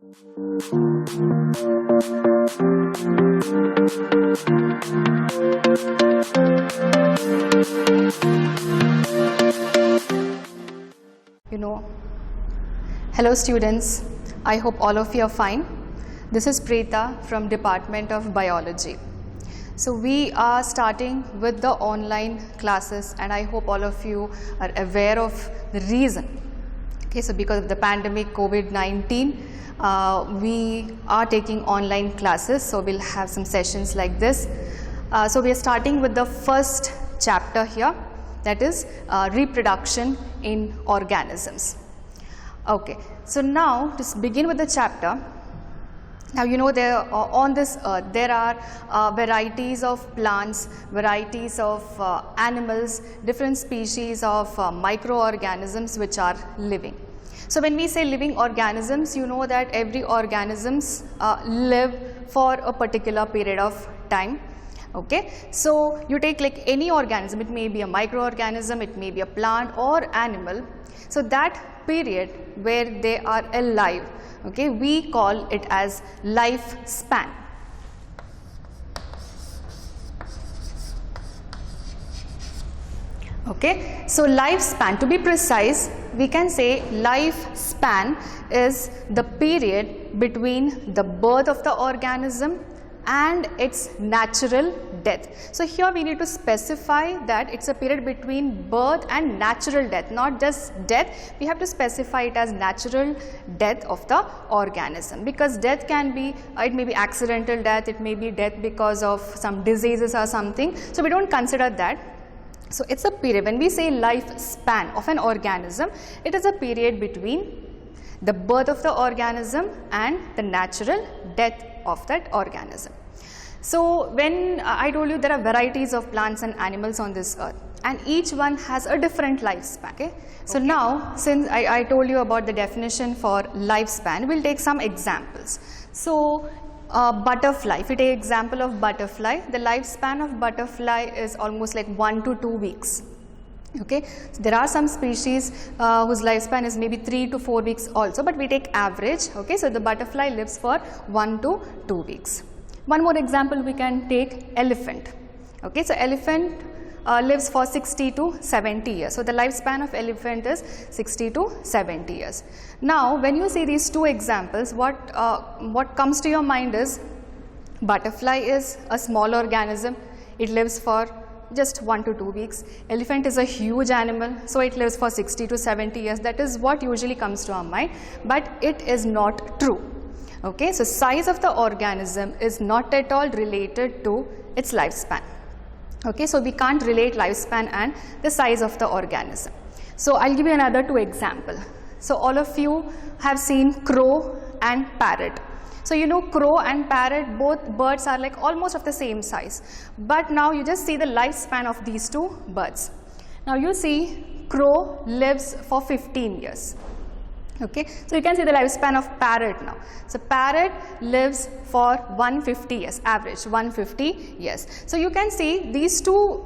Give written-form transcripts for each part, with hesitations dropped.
Hello students, I hope all of you are fine. This is Preeta from Department of Biology. So we are starting with the online classes, and I hope all of you are aware of the reason. Okay, so because of the pandemic COVID-19, we are taking online classes, so we'll have some sessions like this. So we are starting with the first chapter here, that is reproduction in organisms. Okay, so now to begin with the chapter, now you know there on this earth there are varieties of plants, varieties of animals, different species of microorganisms which are living. So when we say living organisms, you know that every organisms live for a particular period of time. Okay, so you take like any organism, it may be a microorganism, it may be a plant or animal. So that period where they are alive, okay, we call it as lifespan. Okay, so lifespan, to be precise, we can say lifespan is the period between the birth of the organism and its natural death. So here we need to specify that it's a period between birth and natural death, not just death. We have to specify it as natural death of the organism, because death can be, it may be accidental death, it may be death because of some diseases or something. So we don't consider that. So it's a period, when we say lifespan of an organism, it is a period between the birth of the organism and the natural death of that organism. So when I told you there are varieties of plants and animals on this earth, and each one has a different lifespan. Okay? So now, since I told you about the definition for lifespan, we'll take some examples. So butterfly, if you take example of butterfly, the lifespan of butterfly is almost like 1 to 2 weeks. Okay, so there are some species whose lifespan is maybe 3 to 4 weeks also, but we take average. Okay, so the butterfly lives for 1 to 2 weeks. One more example we can take, elephant. Okay, so elephant lives for 60 to 70 years. So the lifespan of elephant is 60 to 70 years. Now when you see these two examples, what comes to your mind is butterfly is a small organism, it lives for just 1 to 2 weeks. Elephant is a huge animal, so it lives for 60 to 70 years. That is what usually comes to our mind, but it is not true. Okay, so size of the organism is not at all related to its lifespan. Okay, so we can't relate lifespan and the size of the organism. So I'll give you another two examples. So all of you have seen crow and parrot. So you know crow and parrot, both birds are like almost of the same size. But now you just see the lifespan of these two birds. Now you see crow lives for 15 years. Okay, so you can see the lifespan of parrot now. So parrot lives for 150 years, average 150 years. So you can see these two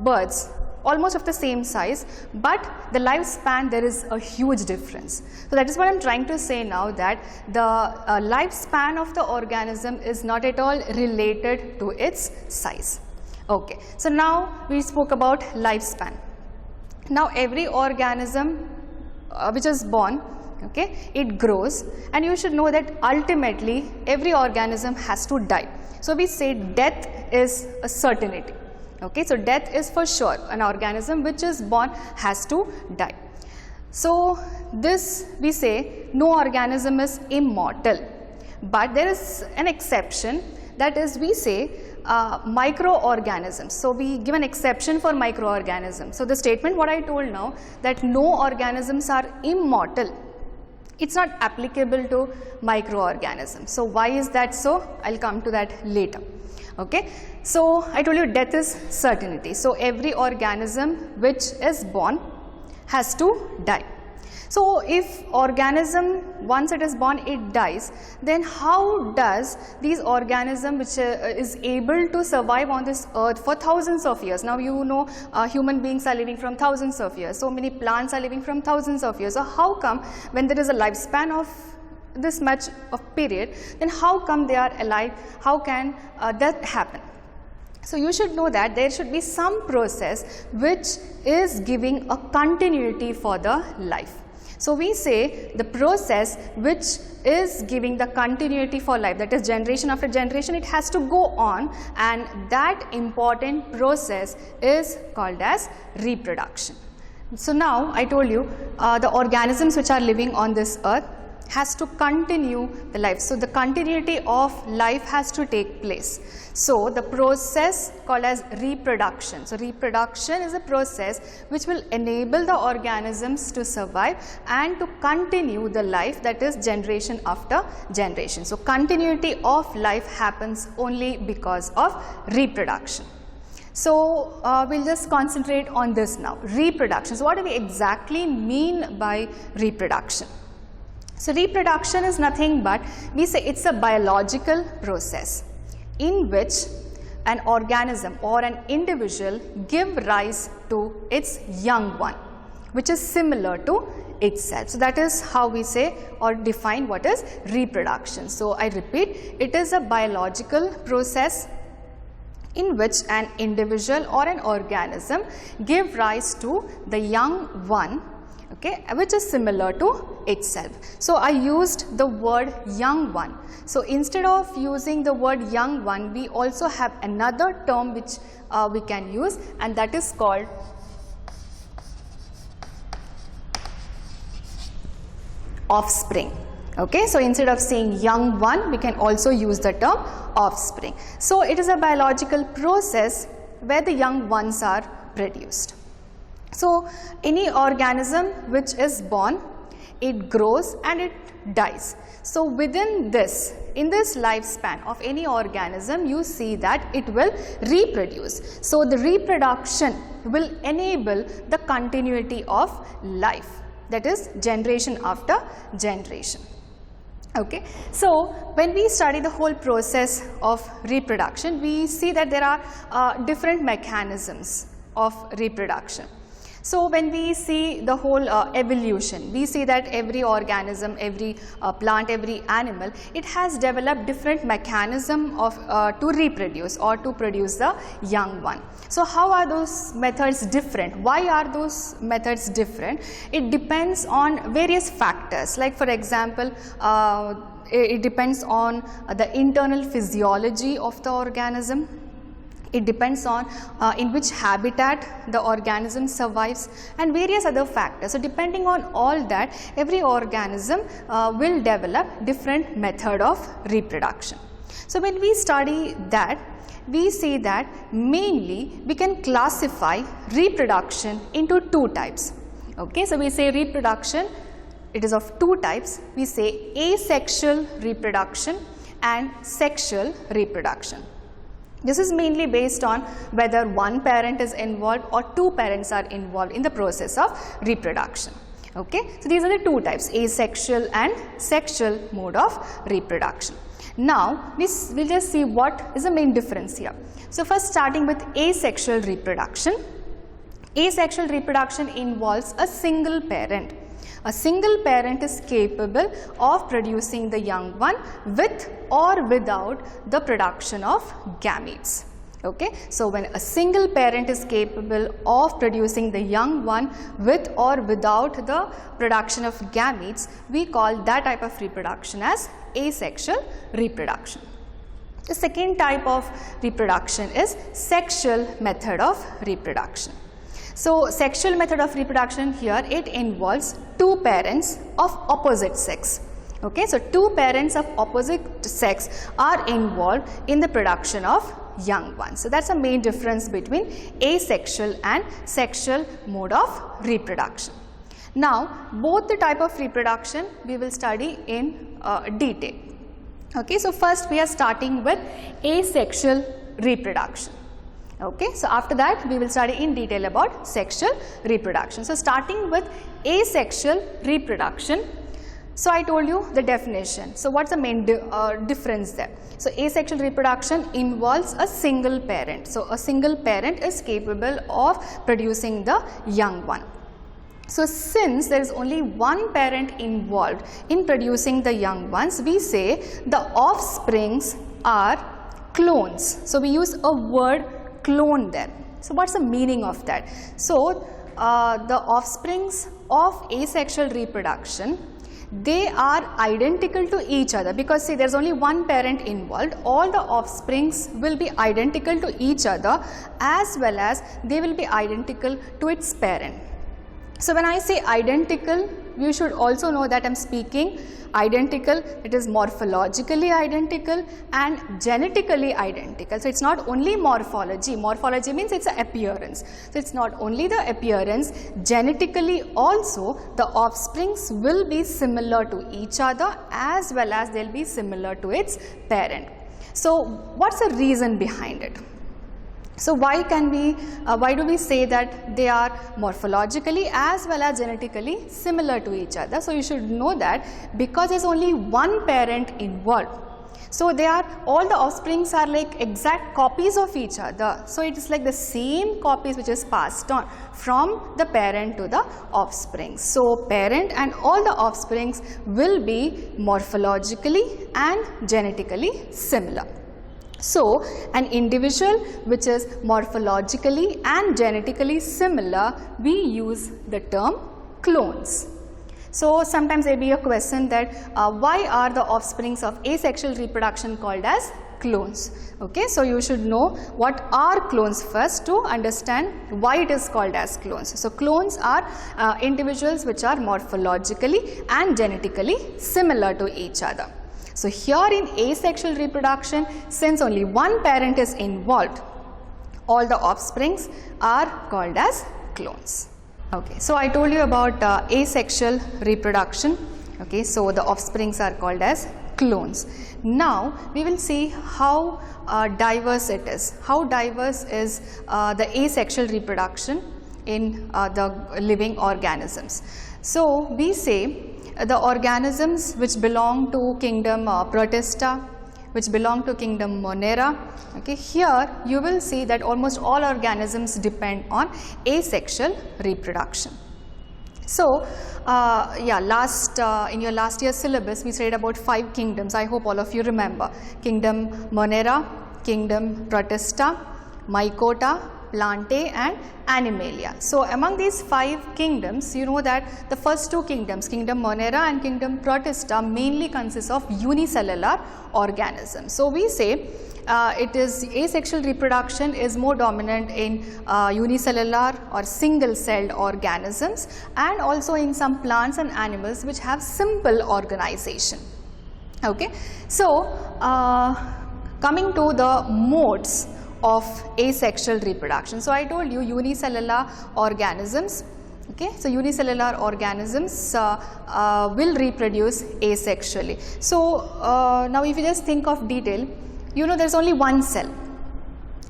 birds almost of the same size, but the lifespan, there is a huge difference. So that is what I am trying to say now, that the lifespan of the organism is not at all related to its size. Okay, so now we spoke about lifespan. Now every organism which is born, okay, it grows, and you should know that ultimately every organism has to die. So we say death is a certainty. Okay, so death is for sure. An organism which is born has to die. So this we say no organism is immortal, but there is an exception, that is we say microorganisms. So we give an exception for microorganisms. So the statement what I told now, that no organisms are immortal, it's not applicable to microorganisms. So why is that so? I'll come to that later. Okay, so I told you death is certainty. So every organism which is born has to die. So if organism, once it is born, it dies, then how does these organism which is able to survive on this earth for thousands of years? Now you know human beings are living from thousands of years, so many plants are living from thousands of years. So how come when there is a lifespan of this much of period, then how come they are alive? How can that happen? So you should know that there should be some process which is giving a continuity for the life. So we say the process which is giving the continuity for life, that is generation after generation, it has to go on, and that important process is called as reproduction. So now I told you the organisms which are living on this earth has to continue the life. So the continuity of life has to take place. So the process called as reproduction. So reproduction is a process which will enable the organisms to survive and to continue the life, that is generation after generation. So continuity of life happens only because of reproduction. So we'll just concentrate on this now, reproduction. So what do we exactly mean by reproduction? So reproduction is nothing but, we say it's a biological process in which an organism or an individual give rise to its young one, which is similar to itself. So that is how we say or define what is reproduction. So I repeat, it is a biological process in which an individual or an organism give rise to the young one, okay, which is similar to itself. So I used the word young one. So instead of using the word young one, we also have another term which we can use, and that is called offspring. Okay, so instead of saying young one, we can also use the term offspring. So it is a biological process where the young ones are produced. So any organism which is born, it grows and it dies. So within this, in this lifespan of any organism, you see that it will reproduce. So the reproduction will enable the continuity of life, that is generation after generation. Okay, so when we study the whole process of reproduction, we see that there are different mechanisms of reproduction. So when we see the whole evolution, we see that every organism, every plant, every animal, it has developed different mechanism of to reproduce or to produce the young one. So how are those methods different? Why are those methods different? It depends on various factors, like for example, it depends on the internal physiology of the organism. It depends on in which habitat the organism survives, and various other factors. So depending on all that, every organism will develop different method of reproduction. So when we study that, we see that mainly we can classify reproduction into two types. Okay, so we say reproduction, it is of two types. We say asexual reproduction and sexual reproduction. This is mainly based on whether one parent is involved or two parents are involved in the process of reproduction. Okay, so these are the two types, asexual and sexual mode of reproduction. Now we'll just see what is the main difference here. So first, starting with asexual reproduction. Asexual reproduction involves a single parent. A single parent is capable of producing the young one with or without the production of gametes. Okay, so when a single parent is capable of producing the young one with or without the production of gametes, we call that type of reproduction as asexual reproduction. The second type of reproduction is sexual method of reproduction. So sexual method of reproduction here, it involves two parents of opposite sex. Okay, so two parents of opposite sex are involved in the production of young ones. So that's the main difference between asexual and sexual mode of reproduction. Now both the type of reproduction we will study in detail. Okay, so first we are starting with asexual reproduction. Okay, so after that we will study in detail about sexual reproduction. So starting with asexual reproduction, so I told you the definition. So what's the main difference there? So asexual reproduction involves a single parent. So a single parent is capable of producing the young one. So since there is only one parent involved in producing the young ones, we say the offsprings are clones. So we use a word clone there. So what's the meaning of that? So the offsprings of asexual reproduction, they are identical to each other, because see, there's only one parent involved. All the offsprings will be identical to each other, as well as they will be identical to its parent. So when I say identical, you should also know that I'm speaking identical, it is morphologically identical and genetically identical. So it's not only morphology. Morphology means it's an appearance. So it's not only the appearance, genetically also the offsprings will be similar to each other, as well as they'll be similar to its parent. So what's the reason behind it? So why do we say that they are morphologically as well as genetically similar to each other? So you should know that because there's only one parent involved. So all the offsprings are like exact copies of each other. So it is like the same copies which is passed on from the parent to the offspring. So parent and all the offsprings will be morphologically and genetically similar. So an individual which is morphologically and genetically similar, we use the term clones. So sometimes there will be a question that why are the offsprings of asexual reproduction called as clones? Okay, so you should know what are clones first to understand why it is called as clones. So clones are individuals which are morphologically and genetically similar to each other. So here in asexual reproduction, since only one parent is involved, all the offsprings are called as clones. Okay, so I told you about asexual reproduction. Okay, so the offsprings are called as clones. Now we will see how diverse it is. How diverse is the asexual reproduction in the living organisms. So we say the organisms which belong to kingdom Protista, which belong to kingdom Monera. Okay, here you will see that almost all organisms depend on asexual reproduction. So in your last year's syllabus we studied about 5 kingdoms. I hope all of you remember: kingdom Monera, kingdom Protista, Mycota, Plantae and Animalia. So among these 5 kingdoms, you know that the first 2 kingdoms, kingdom Monera and kingdom Protista, mainly consist of unicellular organisms. So we say asexual reproduction is more dominant in unicellular or single celled organisms, and also in some plants and animals which have simple organization. Okay, so coming to the modes of asexual reproduction. So I told you unicellular organisms. Okay, so unicellular organisms will reproduce asexually. So now if you just think of detail, you know there's only one cell.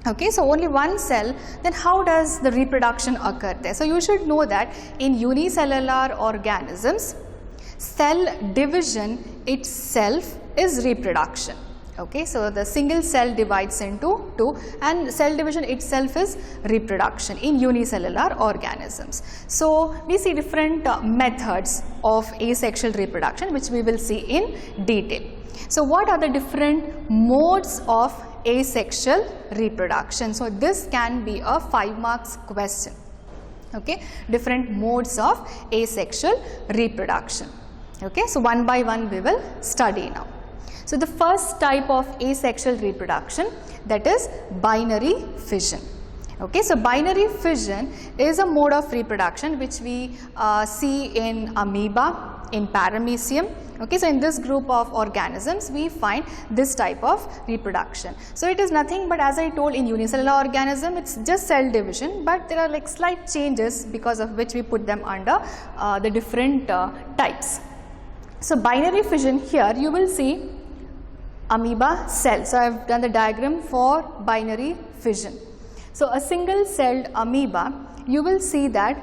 Okay, so only one cell, then how does the reproduction occur there? So you should know that in unicellular organisms, cell division itself is reproduction. Okay, so the single cell divides into 2 and cell division itself is reproduction in unicellular organisms. So we see different methods of asexual reproduction which we will see in detail. So what are the different modes of asexual reproduction? So this can be a 5 marks question. Okay, different modes of asexual reproduction. Okay, so one by one we will study now. So the first type of asexual reproduction, that is binary fission. Okay, so binary fission is a mode of reproduction which we see in amoeba, in paramecium. Okay, so in this group of organisms we find this type of reproduction. So it is nothing but, as I told, in unicellular organism it's just cell division, but there are like slight changes because of which we put them under the different types. So binary fission, here you will see amoeba cell. So I have done the diagram for binary fission. So a single celled amoeba, you will see that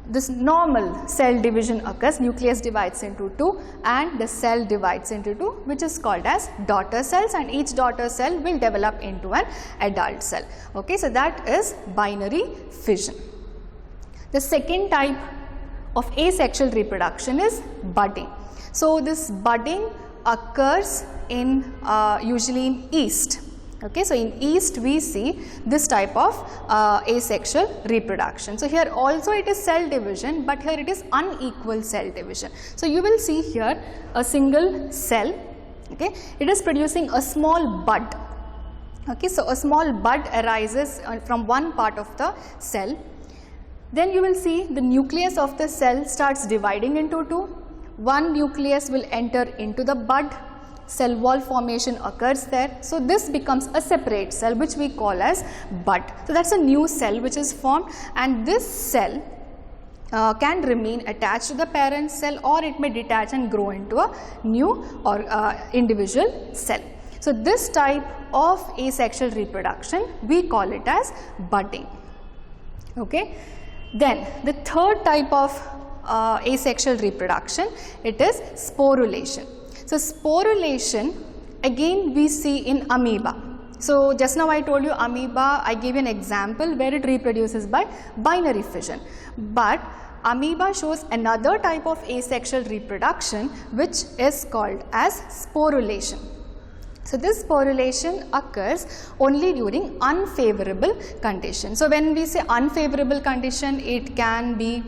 this normal cell division occurs, nucleus divides into 2 and the cell divides into 2, which is called as daughter cells, and each daughter cell will develop into an adult cell. Okay, so that is binary fission. The second type of asexual reproduction is budding. So this budding occurs in usually in yeast. Okay, so in yeast we see this type of asexual reproduction. So here also it is cell division, but here it is unequal cell division. So you will see here a single cell, okay, it is producing a small bud. Okay, so a small bud arises from one part of the cell. Then you will see the nucleus of the cell starts dividing into two. One nucleus will enter into the bud. Cell wall formation occurs there. So this becomes a separate cell which we call as bud. So that's a new cell which is formed, and this cell can remain attached to the parent cell, or it may detach and grow into a new or individual cell. So this type of asexual reproduction we call it as budding. Okay. Then the third type of asexual reproduction, it is sporulation. So sporulation again we see in amoeba. So just now I told you amoeba, I gave you an example where it reproduces by binary fission. But amoeba shows another type of asexual reproduction which is called as sporulation. So this sporulation occurs only during unfavorable conditions. So when we say unfavorable condition, it can be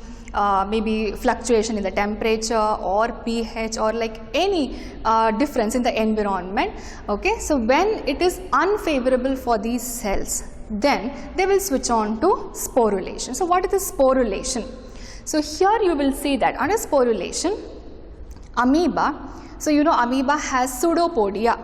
maybe fluctuation in the temperature or pH or like any difference in the environment. Okay, so when it is unfavorable for these cells, then they will switch on to sporulation. So what is the sporulation? So here you will see that under sporulation, amoeba, so you know amoeba has pseudopodia.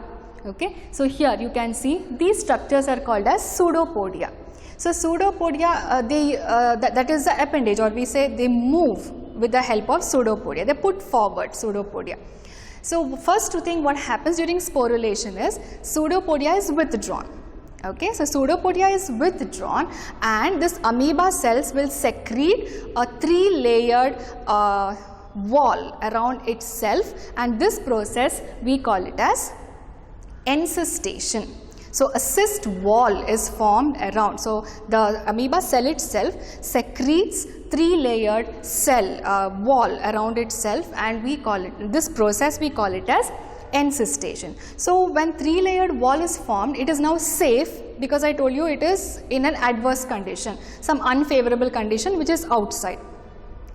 Okay, so here you can see these structures are called as pseudopodia. So pseudopodia, that is the appendage, or we say they move with the help of pseudopodia. They put forward pseudopodia. So first thing what happens during sporulation is pseudopodia is withdrawn. Okay, so pseudopodia is withdrawn, and this amoeba cells will secrete a 3-layered wall around itself, and this process we call it as encystation. So a cyst wall is formed around. So the amoeba cell itself secretes 3-layered cell wall around itself, and we call it, this process we call it as encystation. So when 3-layered wall is formed, it is now safe because I told you it is in an adverse condition, some unfavorable condition which is outside.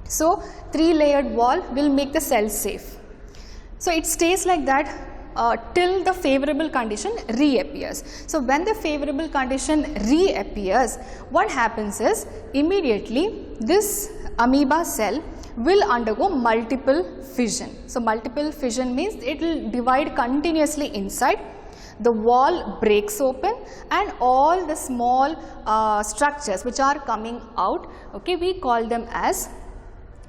So 3-layered wall will make the cell safe. So it stays like that till the favorable condition reappears. So when the favorable condition reappears, what happens is immediately this amoeba cell will undergo multiple fission. So multiple fission means it will divide continuously inside. The wall breaks open, and all the small structures which are coming out, okay, we call them as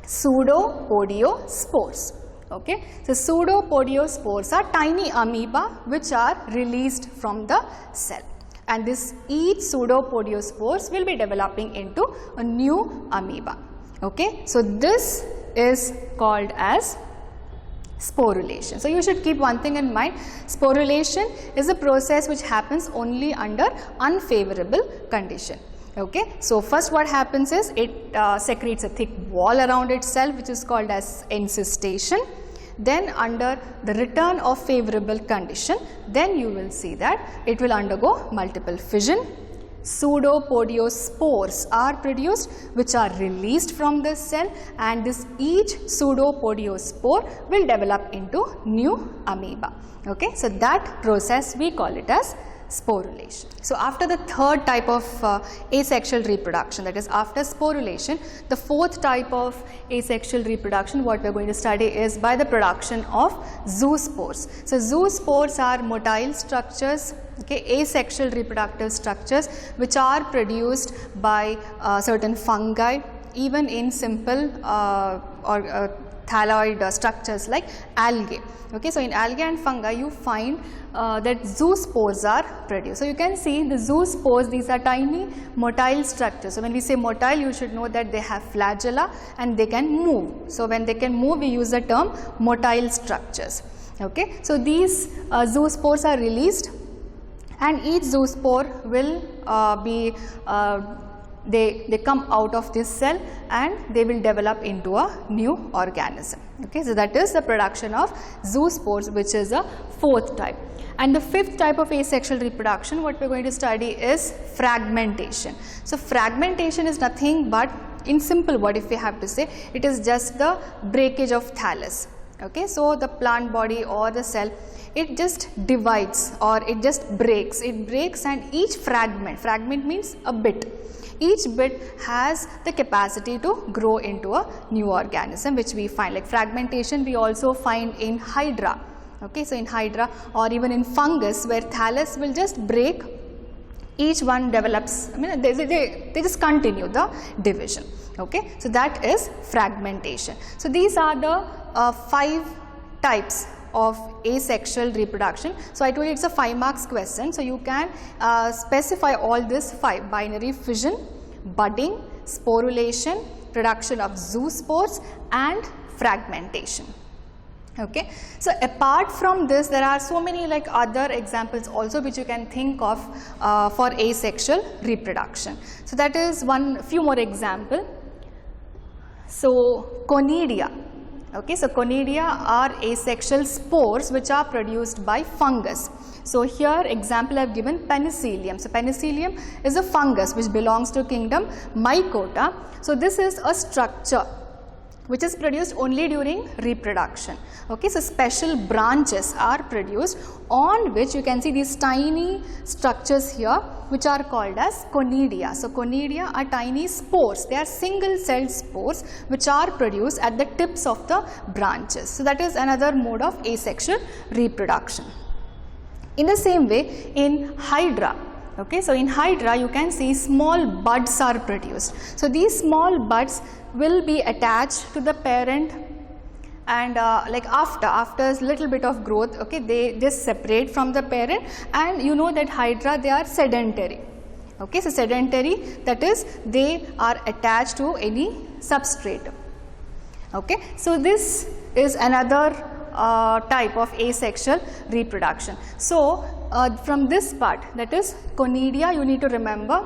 pseudopodiospores. Okay, so pseudopodiospores are tiny amoeba which are released from the cell, and this each pseudopodiospores will be developing into a new amoeba. Okay, so this is called as sporulation. So you should keep one thing in mind: sporulation is a process which happens only under unfavorable condition. Okay, so first what happens is it secretes a thick wall around itself which is called as encystation. Then under the return of favorable condition, then you will see that it will undergo multiple fission. Pseudopodiospores are produced which are released from the cell, and this each pseudopodiospore will develop into new amoeba. Okay, so that process we call it as sporulation. So after the third type of asexual reproduction, that is after sporulation, the fourth type of asexual reproduction what we are going to study is by the production of zoospores. So zoospores are motile structures, okay, asexual reproductive structures which are produced by certain fungi, even in simple thalloid structures like algae. Okay, so in algae and fungi you find that zoospores are produced. So you can see the zoospores, these are tiny motile structures. So when we say motile, you should know that they have flagella and they can move. So when they can move, we use the term motile structures. Okay, so these zoospores are released, and each zoospore will be they come out of this cell and they will develop into a new organism. Okay, so that is the production of zoospores, which is a fourth type. And the fifth type of asexual reproduction, what we are going to study is fragmentation. So fragmentation is nothing but, in simple word if we have to say, it is just the breakage of thallus. Okay, so the plant body or the cell, it just divides or it just breaks. It breaks, and each fragment means a bit. Each bit has the capacity to grow into a new organism, which we find like fragmentation we also find in Hydra. Okay, so in Hydra or even in fungus, where thallus will just break, each one develops, I mean they just continue the division. Okay, so that is fragmentation. So these are the 5 types of asexual reproduction. So I told you it's a 5 marks question, so you can specify all these 5: binary fission, budding, sporulation, production of zoospores, and fragmentation. Okay, so apart from this, there are so many like other examples also which you can think of for asexual reproduction. So that is few more example. So conidia. Okay, so conidia are asexual spores which are produced by fungus. So here example I have given penicillium. So penicillium is a fungus which belongs to kingdom Mycota. So this is a structure which is produced only during reproduction. Okay, so special branches are produced on which you can see these tiny structures here which are called as conidia. So conidia are tiny spores, they are single celled spores which are produced at the tips of the branches. So that is another mode of asexual reproduction. In the same way in Hydra, okay, so in Hydra you can see small buds are produced. So these small buds will be attached to the parent, and like after a little bit of growth, okay, they just separate from the parent, and you know that Hydra, they are sedentary. Okay, so sedentary, that is they are attached to any substrate. Okay, so this is another type of asexual reproduction. So from this part, that is conidia, you need to remember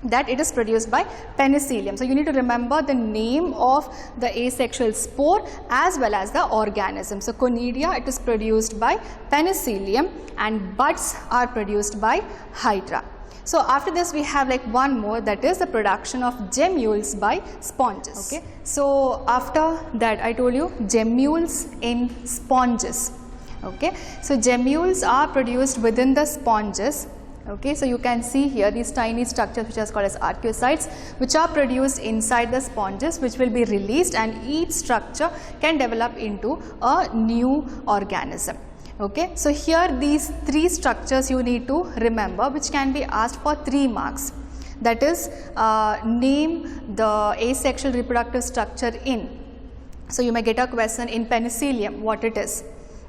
that it is produced by penicillium. So you need to remember the name of the asexual spore as well as the organism. So conidia, it is produced by penicillium, and buds are produced by Hydra. So after this we have like one more, that is the production of gemmules by sponges. Okay, so after that I told you gemmules in sponges. Okay, so gemmules are produced within the sponges. Okay, so you can see here these tiny structures which are called as arcuocytes, which are produced inside the sponges, which will be released, and each structure can develop into a new organism. Okay, so here these 3 structures you need to remember, which can be asked for 3 marks. That is, name the asexual reproductive structure in. So you may get a question in penicillium what it is.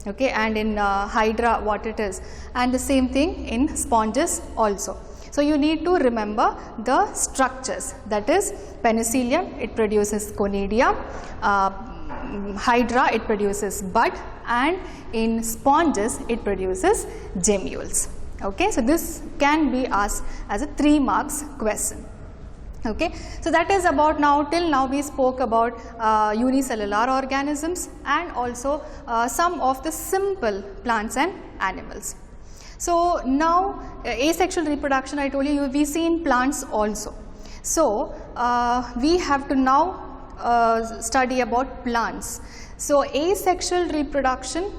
Okay, and in Hydra what it is, and the same thing in sponges also. So you need to remember the structures, that is penicillium, it produces conidia, Hydra, it produces bud, and in sponges it produces gemmules. Okay, so this can be asked as a 3 marks question. Okay, so that is about now. Till now we spoke about unicellular organisms and also some of the simple plants and animals. So now asexual reproduction, I told you, we see in plants also. So we have to now study about plants. So asexual reproduction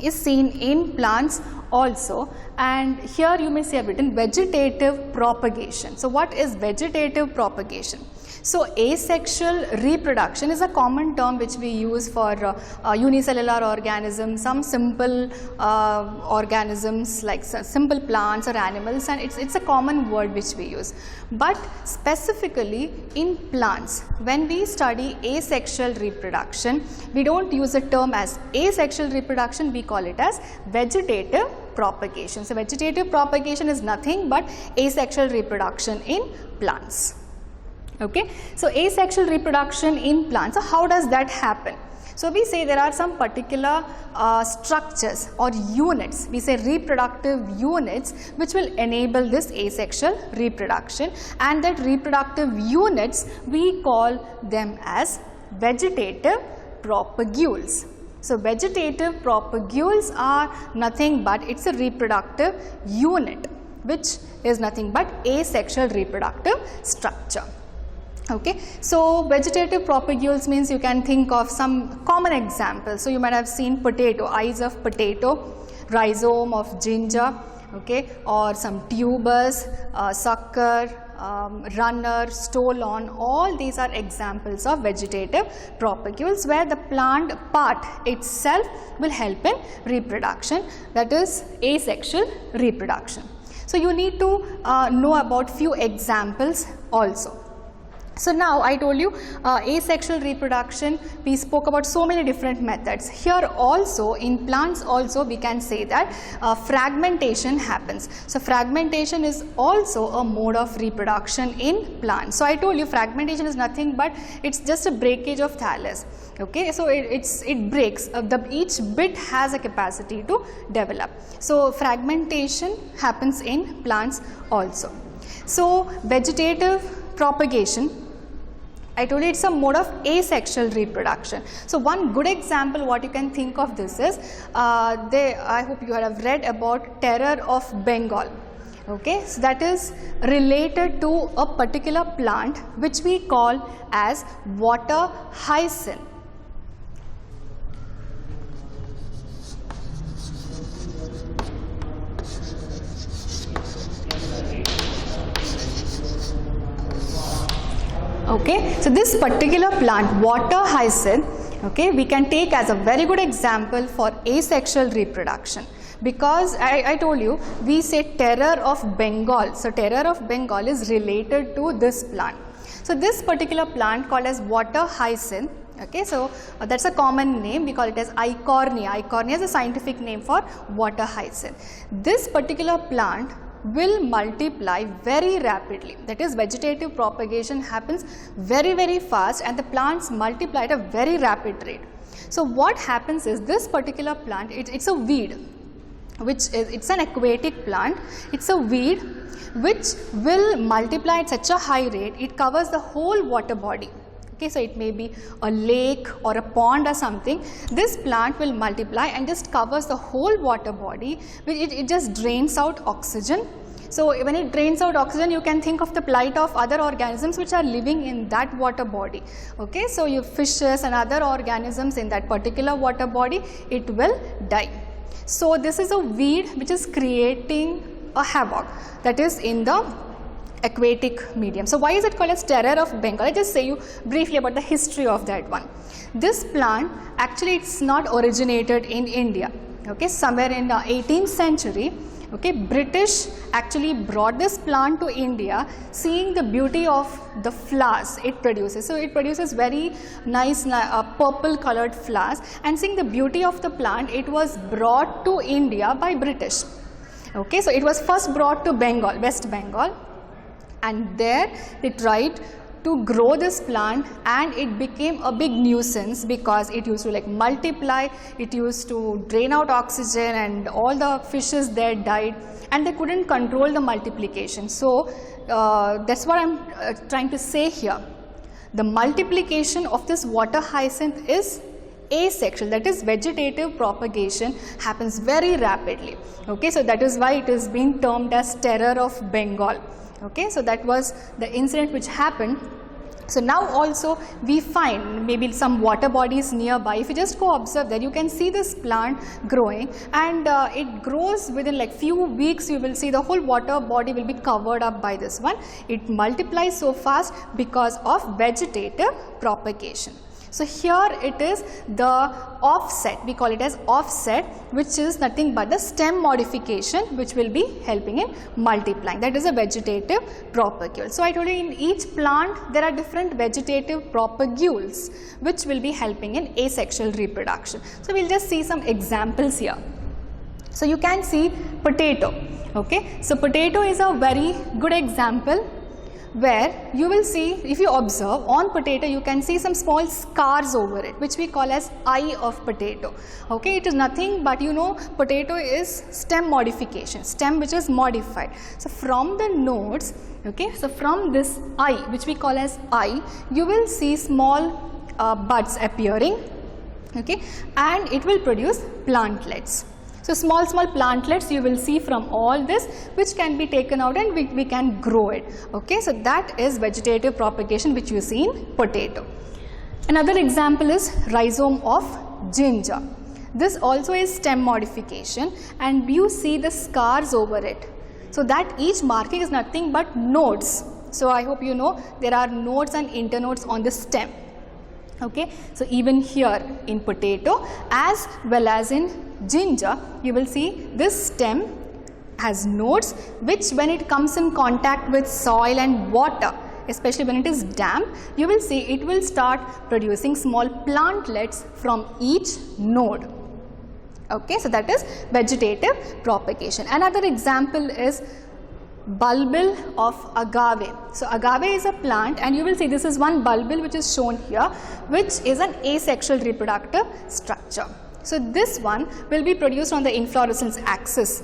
is seen in plants also, and here you may see I've written vegetative propagation. So what is vegetative propagation? So asexual reproduction is a common term which we use for unicellular organisms, some simple organisms like simple plants or animals, and it's a common word which we use. But specifically in plants, when we study asexual reproduction, we don't use the term as asexual reproduction, we call it as vegetative propagation. So vegetative propagation is nothing but asexual reproduction in plants. Okay, so asexual reproduction in plants, so how does that happen? So we say there are some particular structures or units, we say reproductive units, which will enable this asexual reproduction, and that reproductive units we call them as vegetative propagules. So vegetative propagules are nothing but, it's a reproductive unit which is nothing but asexual reproductive structure. Okay, so vegetative propagules means you can think of some common examples. So you might have seen potato, eyes of potato, rhizome of ginger, okay, or some tubers, sucker, runner, stolon, all these are examples of vegetative propagules where the plant part itself will help in reproduction, that is asexual reproduction. So you need to know about few examples also. So now I told you asexual reproduction, we spoke about so many different methods. Here also in plants also we can say that fragmentation happens. So fragmentation is also a mode of reproduction in plants. So I told you fragmentation is nothing but it's just a breakage of thallus. Okay, so it breaks, each bit has a capacity to develop. So fragmentation happens in plants also. So vegetative propagation, I told you it's a mode of asexual reproduction. So one good example what you can think of this is, I hope you have read about terror of Bengal. Okay, so that is related to a particular plant which we call as water hyacinth. Okay, so this particular plant, water hyacinth, okay, we can take as a very good example for asexual reproduction, because I told you we say terror of Bengal. So terror of Bengal is related to this plant. So this particular plant called as water hyacinth, okay, so that's a common name, we call it as Eichhornia. Eichhornia is a scientific name for water hyacinth. This particular plant will multiply very rapidly, that is vegetative propagation happens very fast and the plants multiply at a very rapid rate. So what happens is this particular plant, it's a weed, it's an aquatic plant, it's a weed which will multiply at such a high rate, it covers the whole water body. Okay, so it may be a lake or a pond or something. This plant will multiply and just covers the whole water body. It just drains out oxygen. So when it drains out oxygen, you can think of the plight of other organisms which are living in that water body. Okay, so your fishes and other organisms in that particular water body, it will die. So this is a weed which is creating a havoc, that is in the aquatic medium. So why is it called as terror of Bengal? I'll just say you briefly about the history of that one. This plant actually it's not originated in India. Okay, somewhere in the 18th century, okay, British actually brought this plant to India, seeing the beauty of the flowers it produces. So it produces very nice purple colored flowers, and seeing the beauty of the plant, it was brought to India by British. Okay, so it was first brought to Bengal, West Bengal, and there they tried to grow this plant, and it became a big nuisance because it used to like multiply, it used to drain out oxygen, and all the fishes there died and they couldn't control the multiplication. So that's what I'm trying to say here. The multiplication of this water hyacinth is asexual, that is vegetative propagation happens very rapidly. Okay, so that is why it is being termed as terror of Bengal. Okay, so that was the incident which happened. So now also we find maybe some water bodies nearby. If you just go observe there, you can see this plant growing, and it grows within like few weeks. You will see the whole water body will be covered up by this one. It multiplies so fast because of vegetative propagation. So here it is the offset, we call it as offset, which is nothing but the stem modification which will be helping in multiplying. That is a vegetative propagule. So I told you in each plant there are different vegetative propagules which will be helping in asexual reproduction. So we will just see some examples here. So you can see potato. Okay, so potato is a very good example where you will see, if you observe on potato, you can see some small scars over it, which we call as eye of potato. Okay, it is nothing but, you know, potato is stem modification, stem which is modified. So from the nodes, okay, so from this eye, which we call as eye, you will see small buds appearing, okay, and it will produce plantlets. So small plantlets you will see from all this, which can be taken out and we can grow it. Okay, so that is vegetative propagation which you see in potato. Another example is rhizome of ginger. This also is stem modification, and you see the scars over it. So that each marking is nothing but nodes. So I hope you know there are nodes and internodes on the stem. Okay, so even here in potato as well as in ginger, you will see this stem has nodes, which when it comes in contact with soil and water, especially when it is damp, you will see it will start producing small plantlets from each node. Okay, so that is vegetative propagation. Another example is bulbil of agave. So agave is a plant, and you will see this is one bulbil which is shown here, which is an asexual reproductive structure. So this one will be produced on the inflorescence axis.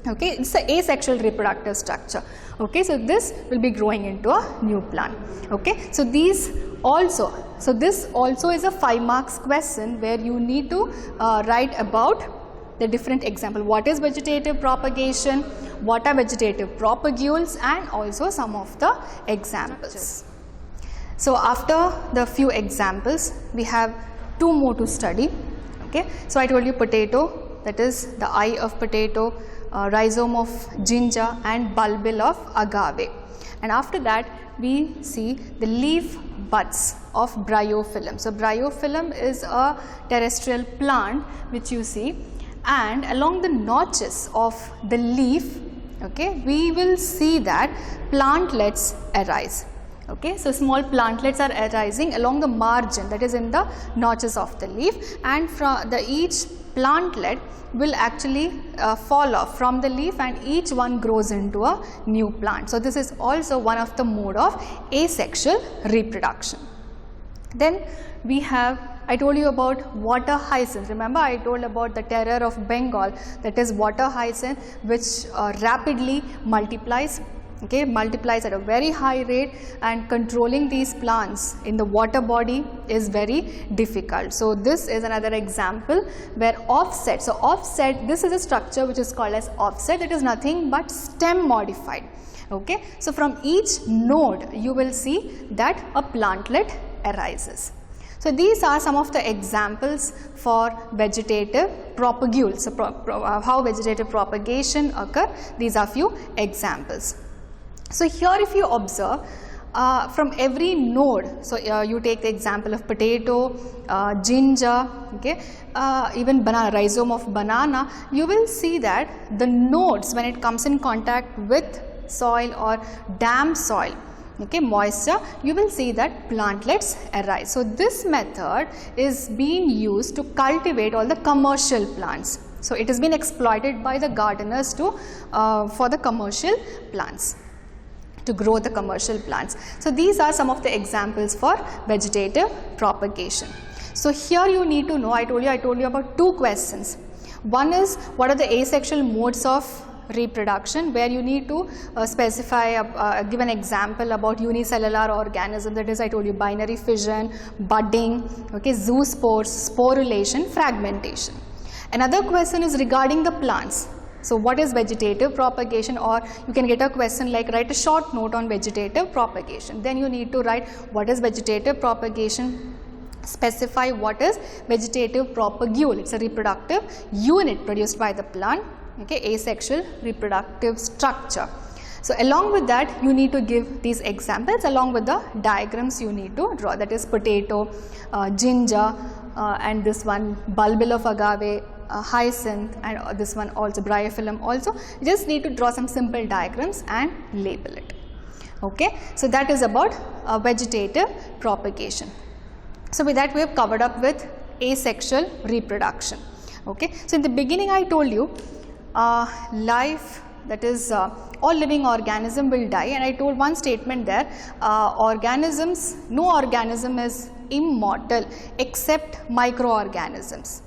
Okay, it's an asexual reproductive structure. Okay, so this will be growing into a new plant. Okay, so these also, so this also is a 5 marks question where you need to write about the different example. What is vegetative propagation? What are vegetative propagules? And also some of the examples. So after the few examples, we have 2 more to study. Okay, so I told you potato, that is the eye of potato, rhizome of ginger, and bulbil of agave. And after that, we see the leaf buds of bryophyllum. So bryophyllum is a terrestrial plant which you see, and along the notches of the leaf, okay, we will see that plantlets arise. Okay, so small plantlets are arising along the margin, that is in the notches of the leaf, and from the each plantlet will actually fall off from the leaf, and each one grows into a new plant. So this is also one of the mode of asexual reproduction. Then we have, I told you about water hyacinth. Remember I told about the terror of Bengal, that is water hyacinth, which rapidly multiplies. Okay, multiplies at a very high rate, and controlling these plants in the water body is very difficult. So this is another example where offset. So offset, this is a structure which is called as offset. It is nothing but stem modified. Okay, so from each node you will see that a plantlet arises. So these are some of the examples for vegetative propagules. So how vegetative propagation occur, these are few examples. So here if you observe, from every node, so you take the example of potato, ginger, okay, even banana, rhizome of banana, you will see that the nodes, when it comes in contact with soil or damp soil, okay, moisture, you will see that plantlets arise. So this method is being used to cultivate all the commercial plants. So it has been exploited by the gardeners to for the commercial plants, to grow the commercial plants. So these are some of the examples for vegetative propagation. So here you need to know, I told you about 2 questions. One is what are the asexual modes of reproduction, where you need to specify, give an example about unicellular organism, that is I told you binary fission, budding, okay, zoospores, sporulation, fragmentation. Another question is regarding the plants. So what is vegetative propagation, or you can get a question like write a short note on vegetative propagation. Then you need to write what is vegetative propagation, specify what is vegetative propagule. It's a reproductive unit produced by the plant, okay, asexual reproductive structure. So along with that you need to give these examples along with the diagrams you need to draw, that is potato, ginger, and this one bulbil of agave, hyacinth, and this one also bryophyllum also. You just need to draw some simple diagrams and label it. Okay, so that is about vegetative propagation. So with that we have covered up with asexual reproduction. Okay, so in the beginning I told you life that is all living organism will die, and I told one statement there, no organism is immortal except microorganisms.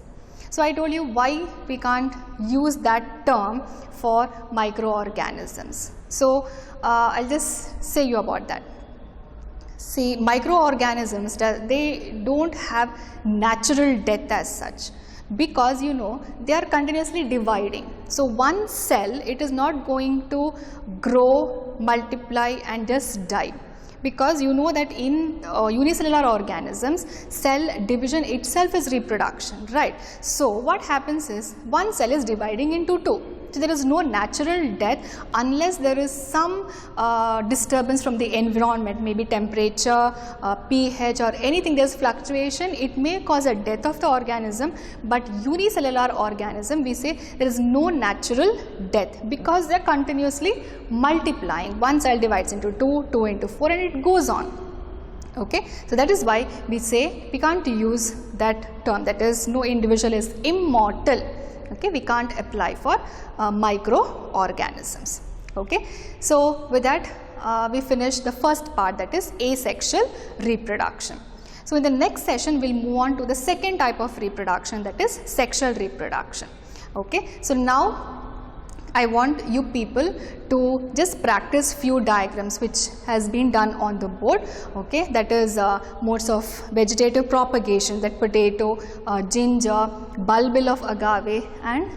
So I told you why we can't use that term for microorganisms. So I'll just say you about that. See, microorganisms, they don't have natural death as such, because you know they are continuously dividing. So one cell, it is not going to grow, multiply and just die, because you know that in unicellular organisms, cell division itself is reproduction, right? So what happens is, one cell is dividing into two. So there is no natural death unless there is some disturbance from the environment, maybe temperature, pH or anything. There is fluctuation, it may cause a death of the organism, but unicellular organism, we say there is no natural death, because they are continuously multiplying. One cell divides into 2, 2 into 4 and it goes on. Okay, so that is why we say we can't use that term, that is no individual is immortal. Okay, we can't apply for microorganisms. Okay, so with that we finish the first part, that is asexual reproduction. So in the next session we'll move on to the second type of reproduction, that is sexual reproduction. Okay, so now I want you people to just practice few diagrams which has been done on the board. Okay, that is modes of vegetative propagation, that potato, ginger, bulbil of agave and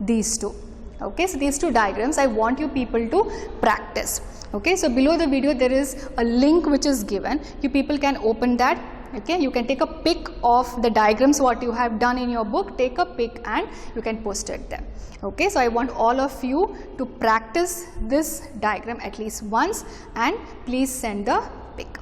these two. Okay, so these two diagrams I want you people to practice. Okay, so below the video there is a link which is given, you people can open that. Okay, you can take a pic of the diagrams what you have done in your book, take a pic and you can post it there. Okay, so I want all of you to practice this diagram at least once and please send the pic.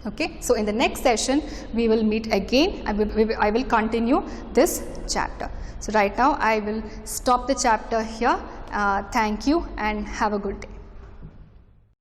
Okay, so in the next session we will meet again. I will continue this chapter. So right now I will stop the chapter here. Thank you and have a good day.